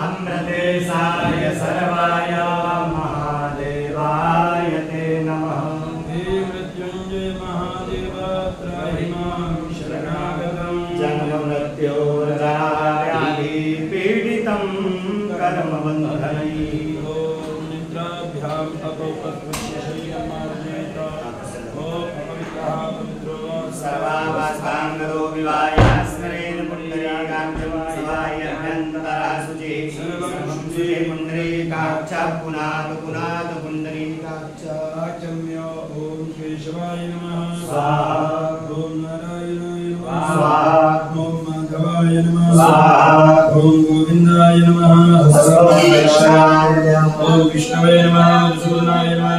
अमृतेशाय सर्वाय महादेवाय ते नमः। हे मृत्युंजय महादेव त्राहि मां शरणागतं। जन्म मृत्योर्जराव्याधि पीडितं कर्मबन्धनैः। ॐ निद्राभ्याम् अपौपस्पश्य शरीरमार्जयत। ॐ अपवित्रः पवित्रो सर्वावस्थाङ्गतो विवाय स्मरेण पुण्डरीकाक्षं शिवाय अभ्यन्तरः शुचिः शुचिः पुण्डरीकाक्ष पुनात पुण्डरीकाक्ष आचम्य। ॐ केशवाय नमः स्वाहा। ॐ नारायणाय नमः स्वाहा। ॐ माधवाय नमः स्वाहा। ॐ गोविन्दाय नमः स्वाहा। ॐ विष्णवे नमः सूर्याय नमः